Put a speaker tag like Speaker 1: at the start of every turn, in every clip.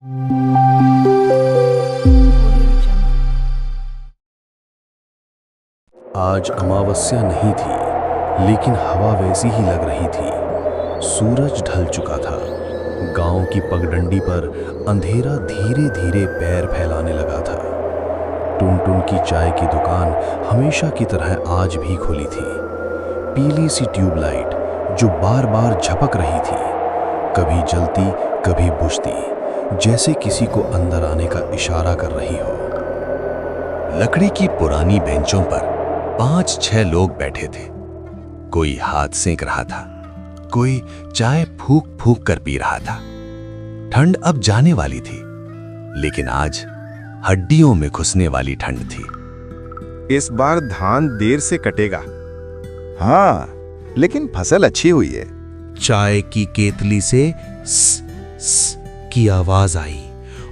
Speaker 1: आज अमावस्या नहीं थी, लेकिन हवा वैसी ही लग रही थी। सूरज ढल चुका था। गांव की पगडंडी पर अंधेरा धीरे धीरे पैर फैलाने लगा था। टुनटुन की चाय की दुकान हमेशा की तरह आज भी खुली थी। पीली सी ट्यूबलाइट जो बार बार झपक रही थी, कभी जलती कभी बुझती, जैसे किसी को अंदर आने का इशारा कर रही हो।
Speaker 2: लकड़ी की पुरानी बेंचों पर 5-6 लोग बैठे थे। कोई हाथ सेंक रहा था, कोई चाय फूंक फूंक कर पी रहा था। ठंड अब जाने वाली थी, लेकिन आज हड्डियों में घुसने वाली ठंड थी।
Speaker 3: इस बार धान देर से कटेगा। हाँ, लेकिन फसल अच्छी हुई है।
Speaker 4: चाय की केतली से स स की आवाज आई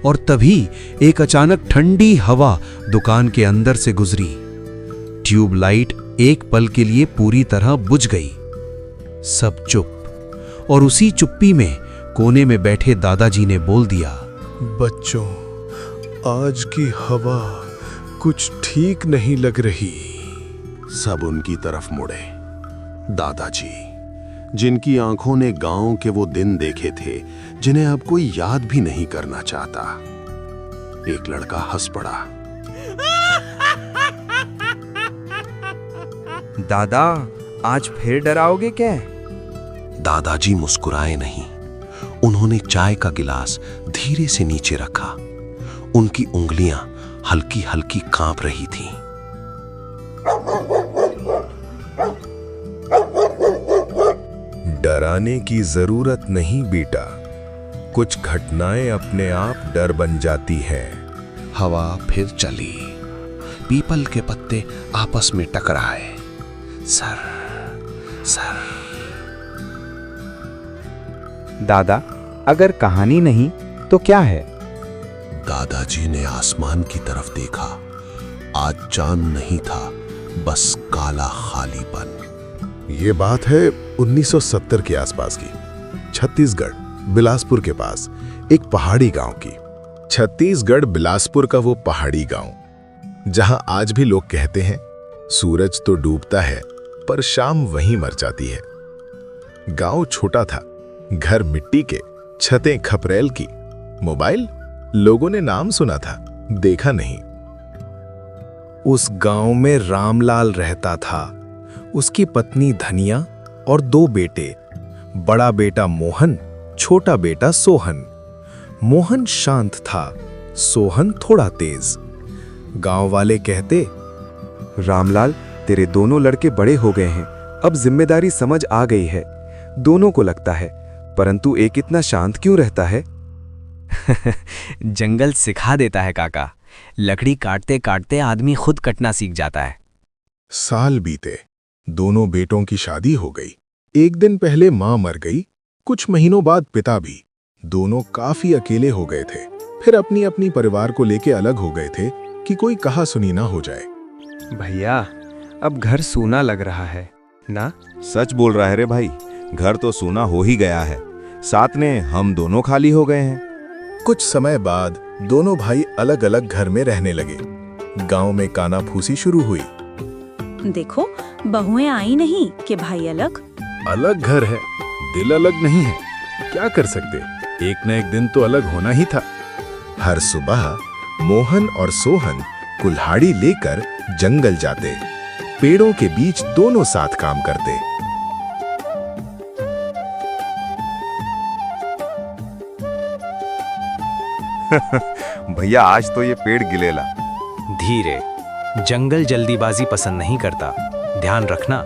Speaker 4: और तभी एक अचानक ठंडी हवा दुकान के अंदर से गुजरी। ट्यूबलाइट एक पल के लिए पूरी तरह बुझ गई। सब चुप, और उसी चुप्पी में कोने में बैठे दादाजी ने बोल दिया,
Speaker 5: बच्चों, आज की हवा कुछ ठीक नहीं लग रही।
Speaker 1: सब उनकी तरफ मुड़े। दादाजी, जिनकी आंखों ने गांव के वो दिन देखे थे जिन्हें अब कोई याद भी नहीं करना चाहता। एक लड़का हंस पड़ा।
Speaker 6: दादा, आज फिर डराओगे क्या?
Speaker 1: दादाजी मुस्कुराए नहीं। उन्होंने चाय का गिलास धीरे से नीचे रखा। उनकी उंगलियां हल्की हल्की कांप रही थीं।
Speaker 5: डराने की जरूरत नहीं बेटा, कुछ घटनाएं अपने आप डर बन जाती हैं।
Speaker 1: हवा फिर चली। पीपल के पत्ते आपस में टकराए। Sir sir.
Speaker 6: दादा, अगर कहानी नहीं तो क्या है?
Speaker 1: दादाजी ने आसमान की तरफ देखा। आज चांद नहीं था, बस काला खालीपन।
Speaker 5: ये बात है 1970 के आसपास की। छत्तीसगढ़ बिलासपुर के पास एक पहाड़ी गांव की। छत्तीसगढ़ बिलासपुर का वो पहाड़ी गांव, जहां आज भी लोग कहते हैं सूरज तो डूबता है पर शाम वहीं मर जाती है। गांव छोटा था, घर मिट्टी के, छतें खपरेल की। मोबाइल लोगों ने नाम सुना था, देखा नहीं। उस गांव में रामलाल रहता था, उसकी पत्नी धनिया और 2 बेटे। बड़ा बेटा मोहन, छोटा बेटा सोहन। मोहन शांत था, सोहन थोड़ा तेज। गांव वाले कहते,
Speaker 6: रामलाल, तेरे दोनों लड़के बड़े हो गए हैं, अब जिम्मेदारी समझ आ गई है। दोनों को लगता है, परंतु एक इतना शांत क्यों रहता है?
Speaker 7: जंगल सिखा देता है काका। लकड़ी काटते काटते आदमी खुद कटना सीख जाता है।
Speaker 5: साल बीते, दोनों बेटों की शादी हो गई। एक दिन पहले मां मर गई, कुछ महीनों बाद पिता भी। दोनों काफी अकेले हो गए थे। फिर अपनी अपनी परिवार को लेके अलग हो गए थे कि कोई कहा सुनी ना हो जाए।
Speaker 6: भैया, अब घर सूना लग रहा है ना?
Speaker 3: सच बोल रहा है रे भाई, घर तो सूना हो ही गया है। साथ में हम दोनों खाली हो गए हैं।
Speaker 5: कुछ समय बाद दोनों भाई अलग अलग घर में रहने लगे। गांव में कानाफूसी शुरू हुई।
Speaker 8: देखो, बहुएं आई नहीं कि भाई अलग
Speaker 5: अलग घर है, दिल अलग नहीं है। क्या कर सकते, एक न एक दिन तो अलग होना ही था। हर सुबह मोहन और सोहन कुल्हाड़ी लेकर जंगल जाते। पेड़ों के बीच दोनों साथ काम करते।
Speaker 3: भैया, आज तो ये पेड़ गिलेला।
Speaker 7: धीरे, जंगल जल्दीबाजी पसंद नहीं करता, ध्यान रखना।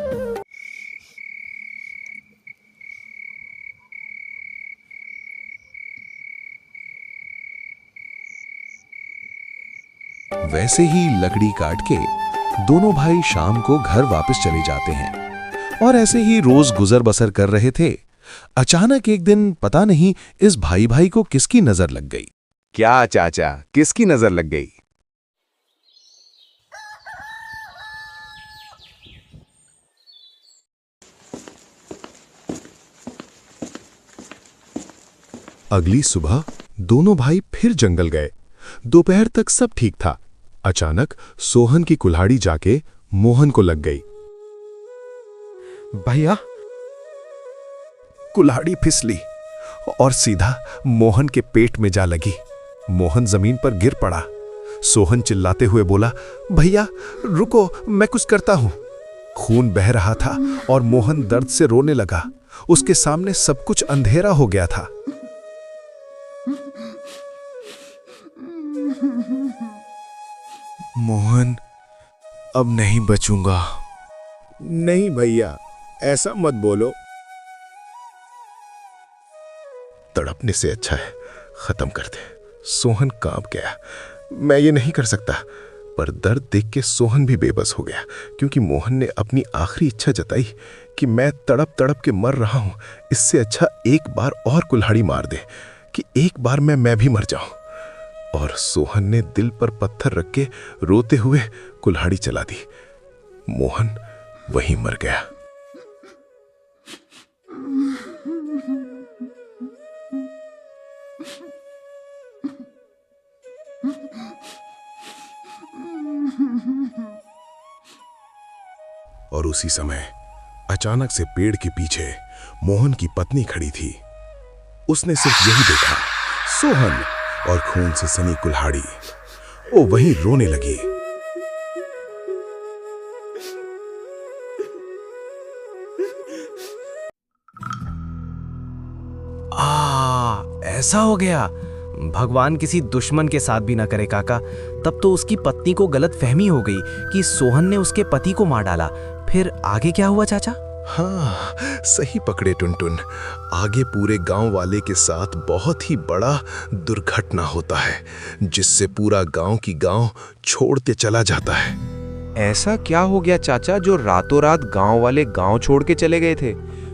Speaker 1: वैसे ही लकड़ी काट के दोनों भाई शाम को घर वापस चले जाते हैं और ऐसे ही रोज गुजर बसर कर रहे थे। अचानक एक दिन पता नहीं इस भाई भाई को किसकी नजर लग गई।
Speaker 3: क्या चाचा, किसकी नजर लग गई?
Speaker 5: अगली सुबह दोनों भाई फिर जंगल गए। दोपहर तक सब ठीक था। अचानक सोहन की कुल्हाड़ी जाके मोहन को लग गई।
Speaker 1: भैया, कुल्हाड़ी फिसली और सीधा मोहन के पेट में जा लगी। मोहन जमीन पर गिर पड़ा। सोहन चिल्लाते हुए बोला, भैया रुको, मैं कुछ करता हूं। खून बह रहा था और मोहन दर्द से रोने लगा। उसके सामने सब कुछ अंधेरा हो गया था।
Speaker 5: मोहन, अब नहीं बचूंगा। नहीं भैया, ऐसा मत बोलो। तड़पने से अच्छा है खत्म कर दे। सोहन कांप गया। मैं ये नहीं कर सकता। पर दर्द देख के सोहन भी बेबस हो गया, क्योंकि मोहन ने अपनी आखिरी इच्छा जताई कि मैं तड़प तड़प के मर रहा हूं, इससे अच्छा एक बार और कुल्हाड़ी मार दे कि एक बार मैं भी मर जाऊं। और सोहन ने दिल पर पत्थर रख के रोते हुए कुल्हाड़ी चला दी। मोहन वहीं मर गया। और उसी समय अचानक से पेड़ के पीछे मोहन की पत्नी खड़ी थी। उसने सिर्फ यही देखा, सोहन और खून से सनी कुल्हाड़ी। वो वहीं रोने लगी।
Speaker 7: ऐसा हो गया। भगवान किसी दुश्मन के साथ भी ना करे काका। तब तो उसकी पत्नी को गलत फहमी हो गई कि सोहन ने उसके पति को मार डाला। फिर आगे क्या हुआ चाचा?
Speaker 5: हाँ, सही पकड़े टुनटुन। आगे पूरे गांव वाले के साथ बहुत ही बड़ा दुर्घटना होता है, जिससे पूरा गांव की गांव छोड़ के चला जाता है।
Speaker 6: ऐसा क्या हो गया चाचा जो रातों रात गांव वाले गांव छोड़ के चले गए थे?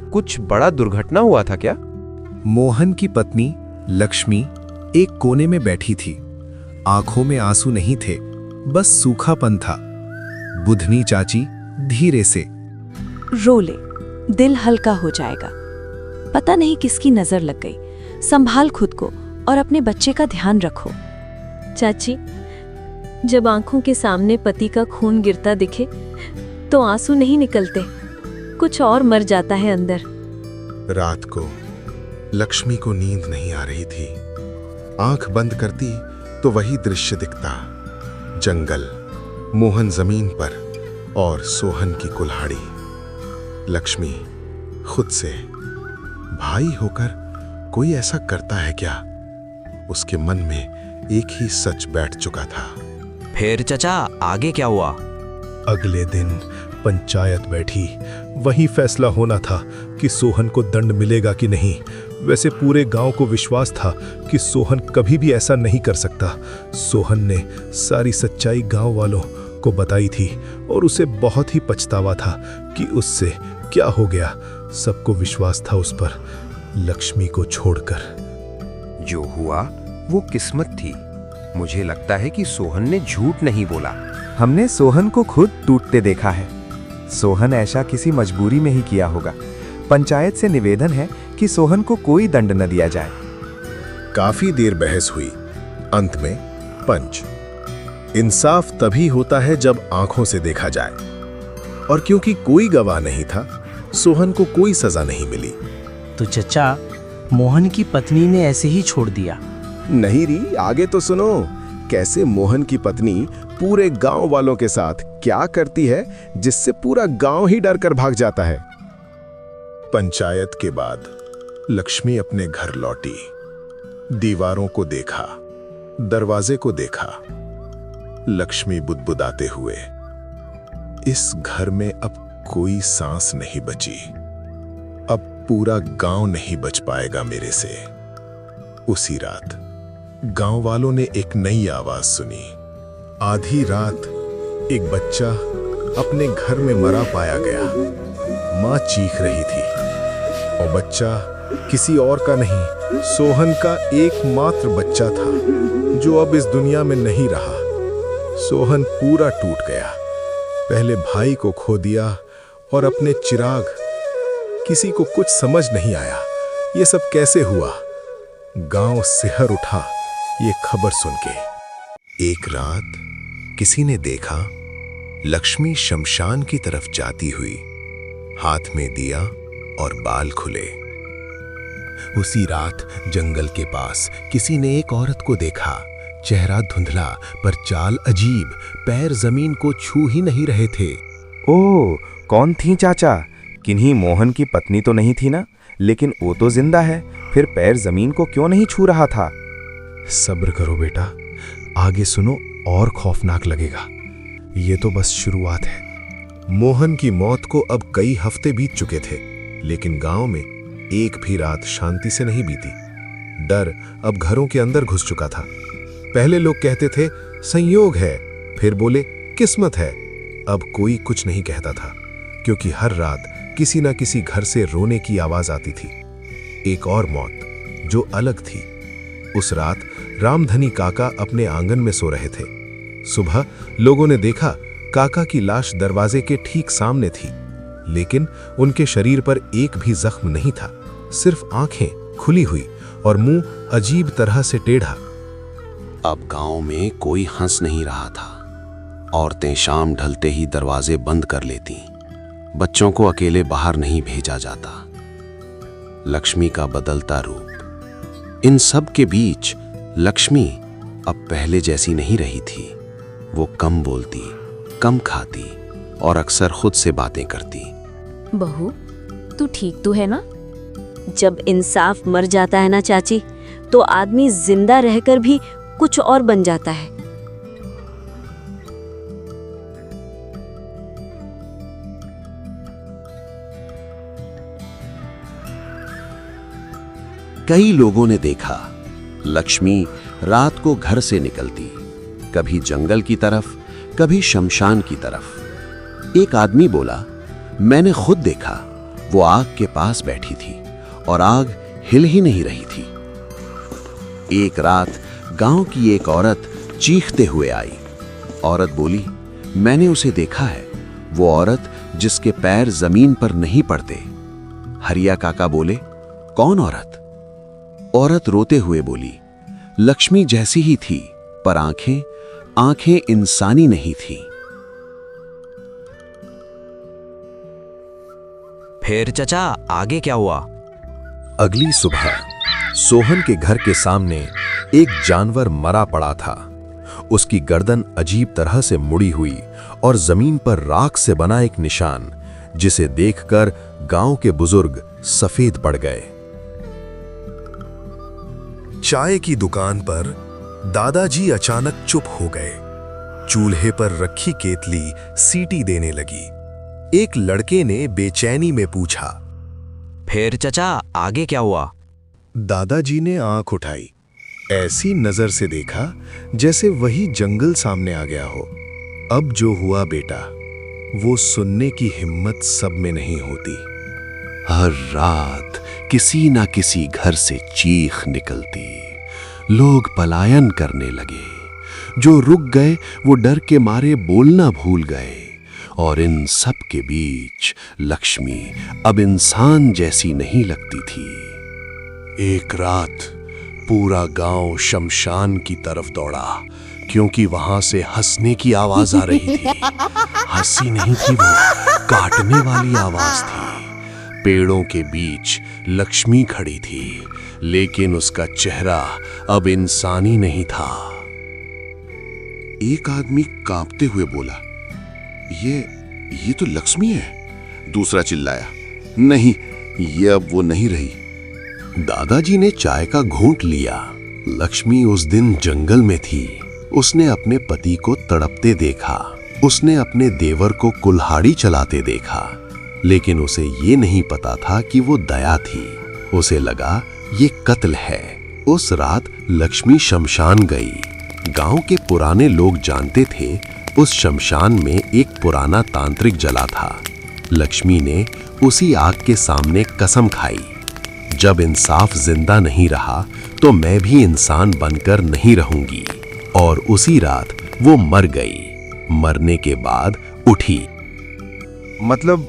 Speaker 6: कुछ बड़ा दुर्घटना हुआ था क्या?
Speaker 1: मोहन की पत्नी लक्ष्मी एक कोने में बैठी थी। आंखों में आंसू नहीं थे, बस सूखापन था। बुधनी चाची धीरे से,
Speaker 8: रो ले, दिल हल्का हो जाएगा। पता नहीं किसकी नजर लग गई। संभाल खुद को और अपने बच्चे का ध्यान रखो।
Speaker 9: चाची, जब आंखों के सामने पति का खून गिरता दिखे तो आंसू नहीं निकलते, कुछ और मर जाता है अंदर।
Speaker 5: रात को लक्ष्मी को नींद नहीं आ रही थी। आंख बंद करती तो वही दृश्य दिखता, जंगल, मोहन जमीन पर और सोहन की कुल्हाड़ी। लक्ष्मी खुद से, भाई होकर कोई ऐसा करता है क्या? उसके मन में एक ही सच बैठ चुका था।
Speaker 7: फिर चाचा आगे क्या हुआ?
Speaker 1: अगले दिन पंचायत बैठी। वही फैसला होना था कि सोहन को दंड मिलेगा कि नहीं। वैसे पूरे गांव को विश्वास था कि सोहन कभी भी ऐसा नहीं कर सकता। सोहन ने सारी सच्चाई गांव वालों को बताई थी और उसे बहुत ही पछतावा था कि उससे क्या हो गया। सबको विश्वास था उस पर, लक्ष्मी को छोड़कर।
Speaker 10: जो हुआ वो किस्मत थी। मुझे लगता है कि सोहन ने झूठ नहीं बोला।
Speaker 6: हमने सोहन को खुद टूटते देखा है। सोहन ऐसा किसी मजबूरी में ही किया होगा। पंचायत से निवेदन है कि सोहन को कोई दंड न दिया जाए।
Speaker 5: काफी देर बहस हुई। अंत में पंच, इंसाफ तभी होता है जब आंखों से देखा जाए। और क्योंकि कोई गवाह नहीं था, सोहन को कोई सजा नहीं मिली।
Speaker 11: तो चचा, मोहन की पत्नी ने ऐसे ही छोड़ दिया?
Speaker 5: नहीं री, आगे तो सुनो। कैसे मोहन की पत्नी पूरे गांव वालों के साथ क्या करती है, जिससे पूरा गांव ही डर कर भाग जाता है। पंचायत के बाद लक्ष्मी अपने घर लौटी। दीवारों को देखा, दरवाजे को देखा। लक्ष्मी बुदबुदाते हुए, इस घर में अब कोई सांस नहीं बची। अब पूरा गांव नहीं बच पाएगा मेरे से। उसी रात गांव वालों ने एक नई आवाज सुनी। आधी रात एक बच्चा अपने घर में मरा पाया गया। मां चीख रही थी और बच्चा किसी और का नहीं, सोहन का एकमात्र बच्चा था, जो अब इस दुनिया में नहीं रहा। सोहन पूरा टूट गया। पहले भाई को खो दिया और अपने चिराग। किसी को कुछ समझ नहीं आया ये सब कैसे हुआ। गांव सिहर उठा ये खबर सुन के। एक रात किसी ने देखा लक्ष्मी शमशान की तरफ जाती हुई, हाथ में दिया और बाल खुले। उसी रात जंगल के पास किसी ने एक औरत को देखा, चेहरा धुंधला पर चाल अजीब, पैर जमीन को छू ही नहीं रहे थे।
Speaker 6: ओह, कौन थी चाचा? किन्हीं मोहन की पत्नी तो नहीं थी ना? लेकिन वो तो जिंदा है, फिर पैर जमीन को क्यों नहीं छू रहा था?
Speaker 5: सब्र करो बेटा, आगे सुनो और खौफनाक लगेगा। ये तो बस शुरुआत है। मोहन की मौत को अब कई हफ्ते बीत चुके थे, लेकिन गांव में एक भी रात शांति से नहीं बीती। डर अब घरों के अंदर घुस चुका था। पहले लोग कहते थे संयोग है, फिर बोले किस्मत है। अब कोई कुछ नहीं कहता था, क्योंकि हर रात किसी ना किसी घर से रोने की आवाज आती थी। एक और मौत जो अलग थी। उस रात रामधनी काका अपने आंगन में सो रहे थे। सुबह लोगों ने देखा काका की लाश दरवाजे के ठीक सामने थी, लेकिन उनके शरीर पर एक भी जख्म नहीं था, सिर्फ आंखें खुली हुई और मुंह अजीब तरह से टेढ़ा।
Speaker 1: अब गांव में कोई हंस नहीं रहा था। औरतें शाम ढलते ही दरवाजे बंद कर लेती, बच्चों को अकेले बाहर नहीं भेजा जाता। लक्ष्मी का बदलता रूप। इन सब के बीच लक्ष्मी अब पहले जैसी नहीं रही थी। वो कम बोलती, कम खाती और अक्सर खुद से बातें करती।
Speaker 9: बहू, तू ठीक तो है ना?
Speaker 12: जब इंसाफ मर जाता है ना चाची, तो आदमी जिंदा रहकर भी कुछ और बन जाता है।
Speaker 1: कई लोगों ने देखा लक्ष्मी रात को घर से निकलती, कभी जंगल की तरफ, कभी शमशान की तरफ। एक आदमी बोला, मैंने खुद देखा, वो आग के पास बैठी थी और आग हिल ही नहीं रही थी। एक रात गांव की एक औरत चीखते हुए आई। औरत बोली, मैंने उसे देखा है, वो औरत जिसके पैर जमीन पर नहीं पड़ते। हरिया काका बोले, कौन औरत? औरत रोते हुए बोली, लक्ष्मी जैसी ही थी, पर आंखें इंसानी नहीं थी।
Speaker 7: फिर चचा आगे क्या हुआ?
Speaker 5: अगली सुबह सोहन के घर के सामने एक जानवर मरा पड़ा था। उसकी गर्दन अजीब तरह से मुड़ी हुई और जमीन पर राख से बना एक निशान, जिसे देखकर गांव के बुजुर्ग सफेद पड़ गए। चाय की दुकान पर दादाजी अचानक चुप हो गए। चूल्हे पर रखी केतली सीटी देने लगी। एक लड़के ने बेचैनी में पूछा,
Speaker 7: फिर चचा आगे क्या हुआ?
Speaker 5: दादाजी ने आंख उठाई, ऐसी नजर से देखा जैसे वही जंगल सामने आ गया हो। अब जो हुआ बेटा, वो सुनने की हिम्मत सब में नहीं होती।
Speaker 1: हर रात किसी ना किसी घर से चीख निकलती। लोग पलायन करने लगे। जो रुक गए वो डर के मारे बोलना भूल गए। और इन सब के बीच लक्ष्मी अब इंसान जैसी नहीं लगती थी। एक रात पूरा गांव शमशान की तरफ दौड़ा, क्योंकि वहां से हंसने की आवाज आ रही थी। हंसी नहीं थी, वो काटने वाली आवाज थी। पेड़ों के बीच लक्ष्मी खड़ी थी, लेकिन उसका चेहरा अब इंसानी नहीं था। एक आदमी कांपते हुए बोला, ये तो लक्ष्मी है। दूसरा चिल्लाया, नहीं, ये अब वो नहीं रही। दादाजी ने चाय का घूंट लिया। लक्ष्मी उस दिन जंगल में थी। उसने अपने पति को तड़पते देखा। उसने अपने देवर को कुल्हाड़ी चलाते देखा, लेकिन उसे ये नहीं पता था कि वो दया थी। उसे लगा ये कत्ल है। उस रात लक्ष्मी शमशान गई। गांव के पुराने लोग जानते थे उस शमशान में एक पुराना तांत्रिक जला था। लक्ष्मी ने उसी आग के सामने कसम खाई, जब इंसाफ जिंदा नहीं रहा तो मैं भी इंसान बनकर नहीं रहूंगी। और उसी रात वो मर गई। मरने के बाद उठी।
Speaker 3: मतलब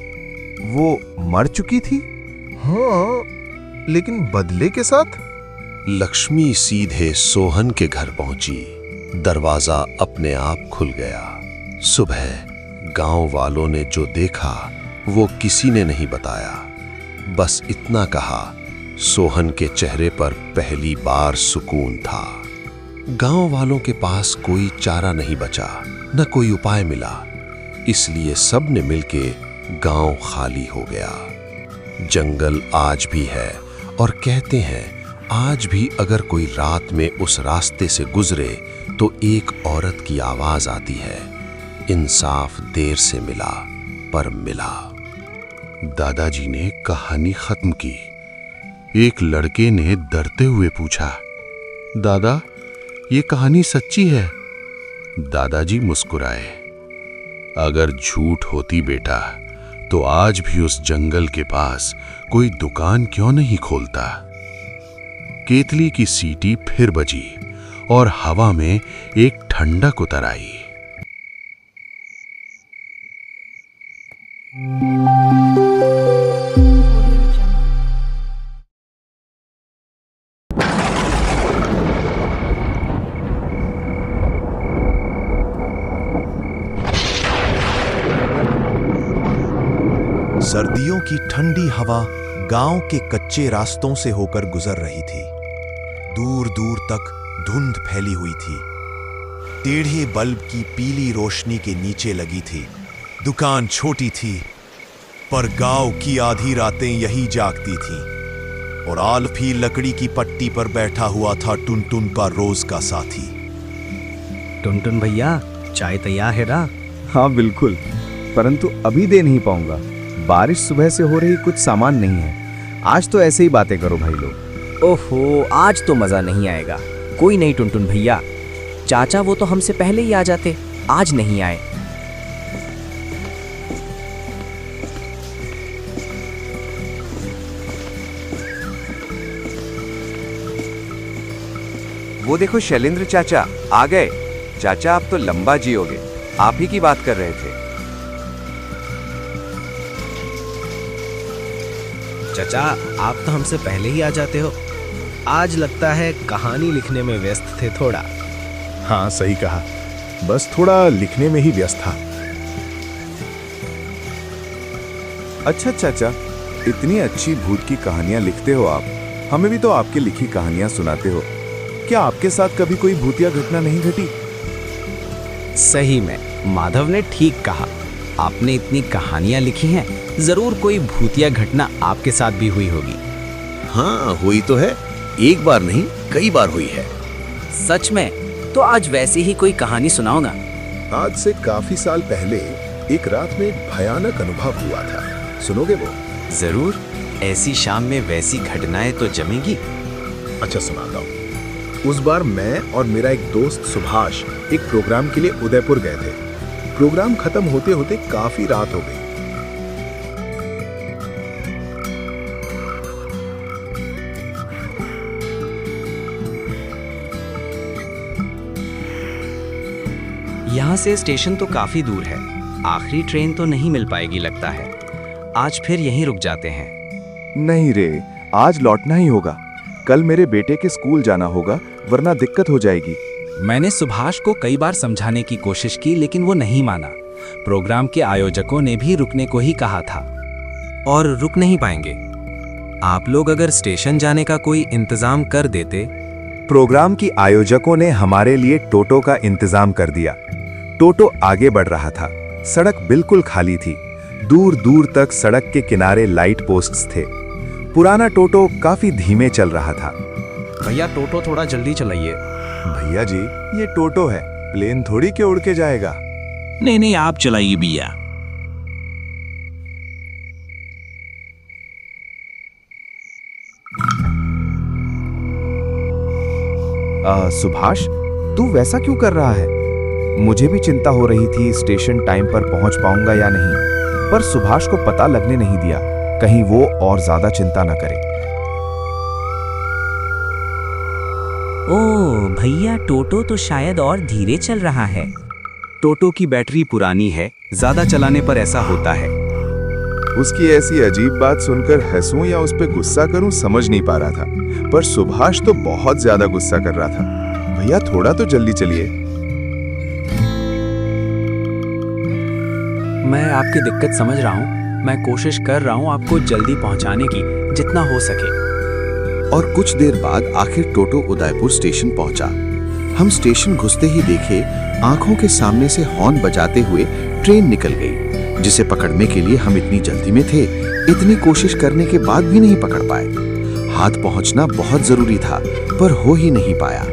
Speaker 3: वो मर चुकी थी? हाँ, लेकिन बदले के साथ?
Speaker 2: लक्ष्मी सीधे सोहन के घर पहुंची। दरवाजा अपने आप खुल गया। सुबह गांव वालों ने जो देखा वो किसी ने नहीं बताया। बस इतना कहा, सोहन के चेहरे पर पहली बार सुकून था। गांव वालों के पास कोई चारा नहीं बचा, न कोई उपाय मिला, इसलिए सब ने मिलके गांव खाली हो गया। जंगल आज भी है और कहते हैं आज भी अगर कोई रात में उस रास्ते से गुजरे तो एक औरत की आवाज आती है, इंसाफ देर से मिला पर मिला।
Speaker 1: दादाजी ने कहानी खत्म की। एक लड़के ने डरते हुए पूछा, दादा ये कहानी सच्ची है? दादाजी मुस्कुराए, अगर झूठ होती बेटा तो आज भी उस जंगल के पास कोई दुकान क्यों नहीं खोलता। केतली की सीटी फिर बजी और हवा में एक ठंडक उतर आई।
Speaker 13: सर्दियों की ठंडी हवा गांव के कच्चे रास्तों से होकर गुजर रही थी। दूर दूर तक धुंध फैली हुई थी। टेढ़े बल्ब की पीली रोशनी के नीचे लगी थी। दुकान छोटी थी, पर गांव की आधी रातें यही जागती थीं। और आलफी लकड़ी की पट्टी पर बैठा हुआ था टुनटुन का रोज का साथी।
Speaker 7: टुनटुन भैया, चाय तैयार है ना?
Speaker 6: हाँ बिल्कुल, परंतु अभी दे नहीं पाऊंगा। बारिश सुबह से हो रही, कुछ सामान नहीं है। आज तो ऐसे ही बातें करो भाई लोग।
Speaker 14: ओहो, आज तो मजा नहीं आएगा। कोई नहीं टुनटुन भैया, चाचा वो तो हमसे पहले ही आ जाते, आज नहीं आए।
Speaker 6: वो देखो शैलेंद्र चाचा आ गए। चाचा आप तो लंबा जियोगे, आप ही की बात कर रहे थे।
Speaker 7: चाचा आप तो हमसे पहले ही आ जाते हो। आज लगता है कहानी लिखने में व्यस्त थे थोड़ा।
Speaker 5: हाँ सही कहा, बस थोड़ा लिखने में ही व्यस्त था।
Speaker 6: अच्छा चाचा, इतनी अच्छी भूत की कहानियां लिखते हो आप, हमें भी तो आपकी लिखी कहानियां सुनाते हो। क्या आपके साथ कभी कोई भूतिया घटना नहीं घटी?
Speaker 14: सही में माधव ने ठीक कहा। आपने इतनी कहानियां लिखी हैं, जरूर कोई भूतिया घटना आपके साथ भी हुई होगी।
Speaker 2: हाँ हुई तो है, एक बार नहीं कई बार हुई है।
Speaker 14: सच में? तो आज वैसी ही कोई कहानी सुनाओ ना।
Speaker 5: आज से काफी साल पहले एक रात में एक भयानक अनुभव हुआ था, सुनोगे वो?
Speaker 14: जरूर, ऐसी शाम में वैसी घटनाएं तो जमेगी।
Speaker 5: अच्छा सुनाता हूँ। उस बार मैं और मेरा एक दोस्त सुभाष एक प्रोग्राम के लिए उदयपुर गए थे। प्रोग्राम खत्म होते होते काफी रात हो गई।
Speaker 14: यहाँ से स्टेशन तो काफी दूर है, आखिरी ट्रेन तो नहीं मिल पाएगी लगता है। आज फिर यहीं रुक जाते हैं।
Speaker 6: नहीं रे, आज लौटना ही होगा। कल मेरे बेटे के स्कूल जाना होगा, वरना दिक्कत हो जाएगी।
Speaker 15: मैंने सुभाष को कई बार समझाने की कोशिश की, लेकिन वो नहीं माना। प्रोग्राम के आयोजकों ने भी रुकने को ही कहा था।
Speaker 16: और रुक नहीं पाएंगे। आप लोग अगर स्टेशन जाने का कोई इंतजाम कर देते।
Speaker 6: प्रोग्राम की आयोजकों ने हमारे लिए टोटो का इंतजाम कर दिया। टोटो आगे बढ़ रहा था। सड़क बिल्कुल खाली थी। दूर दूर तक सड़क के किनारे लाइट पोस्ट्स थे। पुराना टोटो काफी धीमे चल रहा था।
Speaker 7: भैया टोटो थोड़ा जल्दी चलाइए।
Speaker 6: भैया जी, ये टोटो है, प्लेन थोड़ी के उड़ के जाएगा।
Speaker 15: नहीं नहीं, आप चलाइए भैया।
Speaker 6: सुभाष, तू वैसा क्यों कर रहा है? मुझे भी चिंता हो रही थी स्टेशन टाइम पर पहुंच पाऊंगा या नहीं, पर सुभाष को पता लगने नहीं दिया, कहीं वो और ज्यादा चिंता न करे।
Speaker 14: ओह भैया, टोटो तो शायद और धीरे चल रहा है।
Speaker 4: टोटो की बैटरी पुरानी है, ज्यादा चलाने पर ऐसा होता है।
Speaker 6: उसकी ऐसी अजीब बात सुनकर हंसूं या उस पर गुस्सा करूं समझ नहीं पा रहा था, पर सुभाष तो बहुत ज्यादा गुस्सा कर रहा था। भैया थोड़ा तो जल्दी चलिए।
Speaker 15: मैं आपकी दिक्कत समझ रहा हूँ। मैं कोशिश कर रहा हूँ आपको जल्दी पहुँचाने की जितना हो सके।
Speaker 1: और कुछ देर बाद आखिर टोटो उदयपुर स्टेशन पहुंचा। हम स्टेशन घुसते ही देखे आंखों के सामने से हॉर्न बजाते हुए ट्रेन निकल गई, जिसे पकड़ने के लिए हम इतनी जल्दी में थे, इतनी कोशिश करने के बाद भी नहीं पकड़ पाए। हाथ पहुंचना बहुत जरूरी था, पर हो ही नहीं पाया।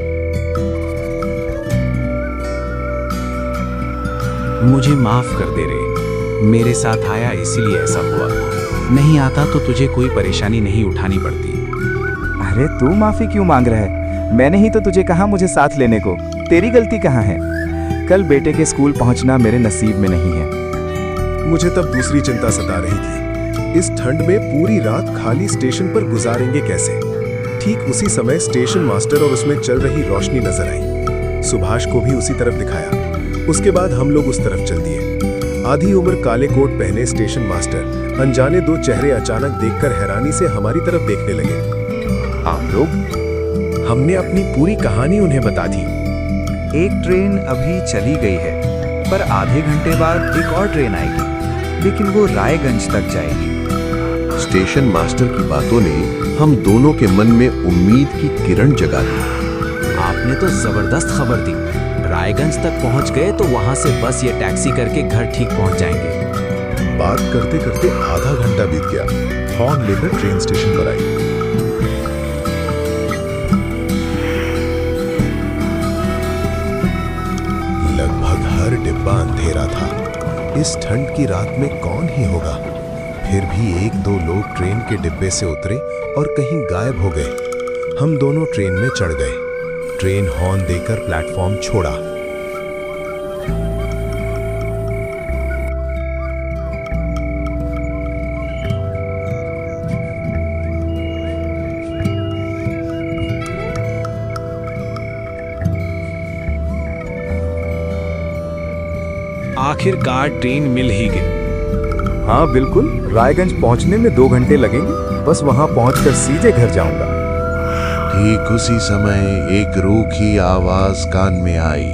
Speaker 15: मुझे माफ कर दे रे, मेरे साथ आया इसीलिए ऐसा हुआ। नहीं आता तो तुझे कोई परेशानी नहीं उठानी पड़ती।
Speaker 17: अरे तू माफी क्यों मांग रहा है? मैंने ही तो तुझे कहा मुझे साथ लेने को। तेरी गलती कहाँ है? कल बेटे के स्कूल पहुंचना मेरे नसीब में नहीं है।
Speaker 5: मुझे तब दूसरी चिंता सता रही थी, इस ठंड में पूरी रात खाली स्टेशन पर गुजारेंगे कैसे। ठीक उसी समय स्टेशन मास्टर और उसमें चल रही रोशनी नजर आई। सुभाष को भी उसी तरफ दिखाया। उसके बाद हम लोग उस तरफ चल दिए। आधी उम्र काले कोट पहने स्टेशन मास्टर अनजाने दो चेहरे अचानक देखकर हैरानी से हमारी तरफ देखने लगे।
Speaker 6: आप लोग?
Speaker 5: हमने अपनी पूरी कहानी उन्हें बता दी।
Speaker 17: एक ट्रेन अभी चली गई है, पर आधे घंटे बाद एक और ट्रेन आएगी, लेकिन वो रायगंज तक जाएगी।
Speaker 1: स्टेशन मास्टर की बातों ने हम दोनों के मन में उम्मीद की किरण जगा दी।
Speaker 14: आपने तो जबरदस्त खबर दी। रायगंज तक पहुंच गए तो वहां से बस या टैक्सी करके घर ठीक पहुंच जाएंगे।
Speaker 5: बात करते करते आधा घंटा बीत गया। हॉर्न लेकर ट्रेन स्टेशन पर आई। लगभग हर डिब्बा अंधेरा था। इस ठंड की रात में कौन ही होगा। फिर भी एक दो लोग ट्रेन के डिब्बे से उतरे और कहीं गायब हो गए। हम दोनों ट्रेन में चढ़ गए। ट्रेन हॉर्न देकर प्लेटफॉर्म छोड़ा।
Speaker 15: आखिरकार ट्रेन मिल ही गई।
Speaker 17: हाँ बिल्कुल, रायगंज पहुंचने में 2 घंटे लगेंगे। बस वहां पहुंचकर सीधे घर जाऊंगा।
Speaker 1: ठीक उसी समय एक रूखी आवाज कान में आई,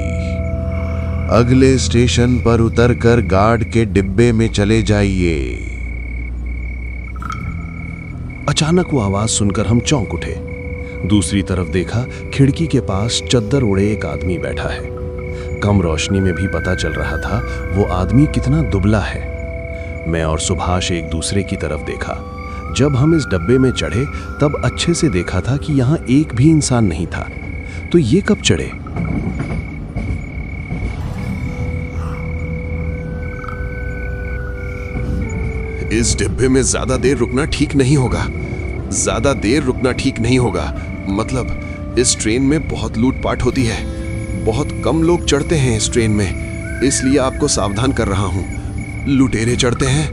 Speaker 1: अगले स्टेशन पर उतरकर गार्ड के डिब्बे में चले जाइए। अचानक वो आवाज सुनकर हम चौंक उठे। दूसरी तरफ देखा, खिड़की के पास चद्दर ओढ़े एक आदमी बैठा है। कम रोशनी में भी पता चल रहा था वो आदमी कितना दुबला है। मैं और सुभाष एक दूसरे की तरफ देखा। जब हम इस डब्बे में चढ़े तब अच्छे से देखा था कि यहाँ एक भी इंसान नहीं था। तो ये कब चढ़े? इस डिब्बे में ज्यादा देर रुकना ठीक नहीं होगा। ज्यादा देर रुकना ठीक नहीं होगा। मतलब इस ट्रेन में बहुत लूटपाट होती है। बहुत कम लोग चढ़ते हैं इस ट्रेन में, इसलिए आपको सावधान कर रहा हूं। लुटेरे चढ़ते हैं।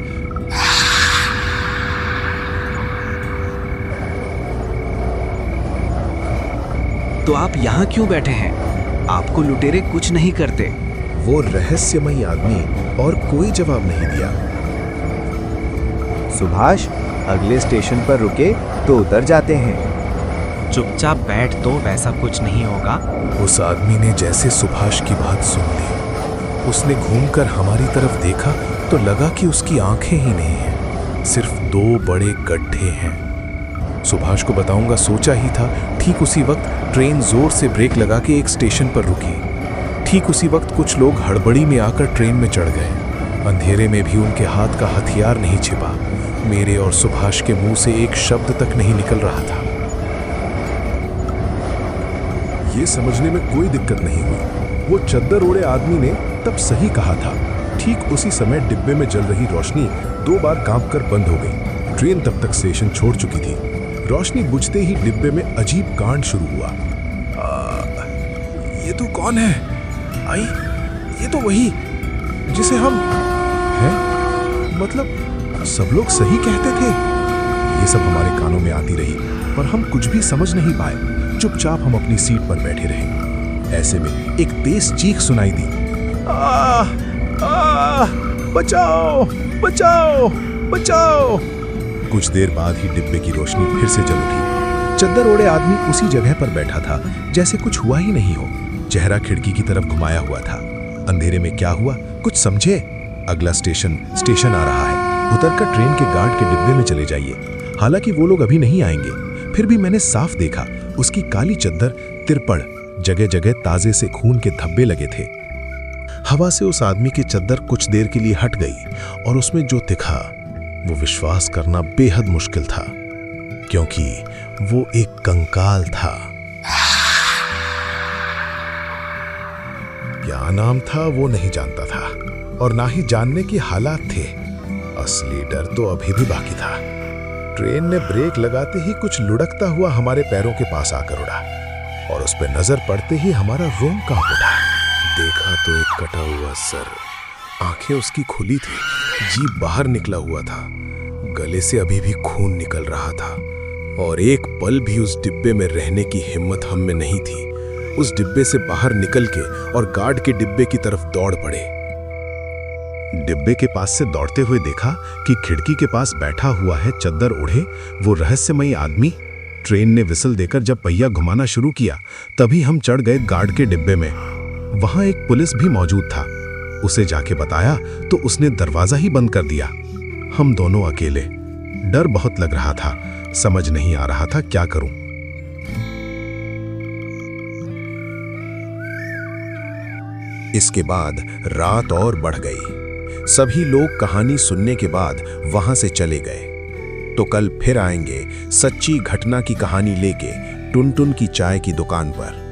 Speaker 14: तो आप यहाँ क्यों बैठे हैं? आपको लुटेरे कुछ नहीं करते।
Speaker 5: वो रहस्यमयी आदमी और कोई जवाब नहीं दिया।
Speaker 17: सुभाष, अगले स्टेशन पर रुके तो उतर जाते हैं।
Speaker 7: चुपचाप बैठ तो वैसा कुछ नहीं होगा।
Speaker 5: उस आदमी ने जैसे सुभाष की बात सुन ली। उसने घूमकर हमारी तरफ देखा तो लगा कि उसकी आंखें ही नहीं हैं, सिर्फ 2 बड़े गड्ढे हैं। सुभाष को बताऊंगा सोचा ही था। ठीक उसी वक्त ट्रेन जोर से ब्रेक लगा के एक स्टेशन पर रुकी। ठीक उसी वक्त कुछ लोग हड़बड़ी में आकर ट्रेन में चढ़ गए। अंधेरे में भी उनके हाथ का हथियार नहीं छिपा। मेरे और सुभाष के मुंह से एक शब्द तक नहीं निकल रहा था। ये समझने में कोई दिक्कत नहीं हुई। वो चद्दर ओढ़े आदमी ने तब सही कहा था। ठीक उसी समय डिब्बे में जल रही रोशनी 2 बार कांपकर बंद हो गई। ट्रेन तब तक स्टेशन छोड़ चुकी थी। रोशनी बुझते ही डिब्बे में अजीब कांड शुरू हुआ। ये तो कौन है? आई, ये तो वही जिसे हम हैं? मतलब सब लोग सही कहते थे। ये सब हमारे कानों में आती रही, पर हम कुछ भी समझ नहीं पाए। चुपचाप हम अपनी सीट पर बैठे रहे। ऐसे में एक तेज चीख सुनाई दी। बचाओ, बचाओ, बचाओ। कुछ देर बाद ही डिब्बे की रोशनी फिर से जल उठी। चद्दर ओढ़े आदमी उसी जगह पर बैठा था जैसे कुछ हुआ ही नहीं हो। चेहरा खिड़की की तरफ घुमाया हुआ था। अंधेरे में क्या हुआ कुछ समझे? अगला स्टेशन आ रहा है। उतरकर ट्रेन के गार्ड के डिब्बे में चले जाइए। हालांकि वो लोग अभी नहीं आएंगे, फिर भी मैंने साफ देखा उसकी काली चद्दर तिरपड़, जगह जगह ताजे से खून के धब्बे लगे थे। हवा से उस आदमी की चद्दर कुछ देर के लिए हट गई और उसमें जो दिखा वो विश्वास करना बेहद मुश्किल था, क्योंकि वो एक कंकाल था। क्या नाम था वो नहीं जानता था और ना ही जानने की हालात थे। असली डर तो अभी भी बाकी था। ट्रेन ने ब्रेक लगाते ही कुछ लुढ़कता हुआ हमारे पैरों के पास आकर उड़ा और उस पर नजर पड़ते ही हमारा रोम कांप उठा। देखा तो एक कटा हुआ सर, आंखें उसकी खुली थी, जीभ बाहर निकला हुआ था, गले से अभी भी खून निकल रहा था और एक पल भी उस डिब्बे में रहने की हिम्मत हम में नहीं थी। उस डिब्बे से बाहर निकल के और गार्ड के डिब्बे की तरफ दौड़ पड़े। डिब्बे के पास से दौड़ते हुए देखा कि खिड़की के पास बैठा हुआ है चद्दर ओढ़े वो रहस्यमयी आदमी। ट्रेन ने विसल देकर जब पहिया घुमाना शुरू किया तभी हम चढ़ गए गार्ड के डिब्बे में। वहां एक पुलिस भी मौजूद था। उसे जाके बताया तो उसने दरवाजा ही बंद कर दिया। हम दोनों अकेले। डर बहुत लग रहा था, समझ नहीं आ रहा था क्या करूं। इसके बाद रात और बढ़ गई। सभी लोग कहानी सुनने के बाद वहां से चले गए। तो कल फिर आएंगे सच्ची घटना की कहानी लेके टुनटुन की चाय की दुकान पर।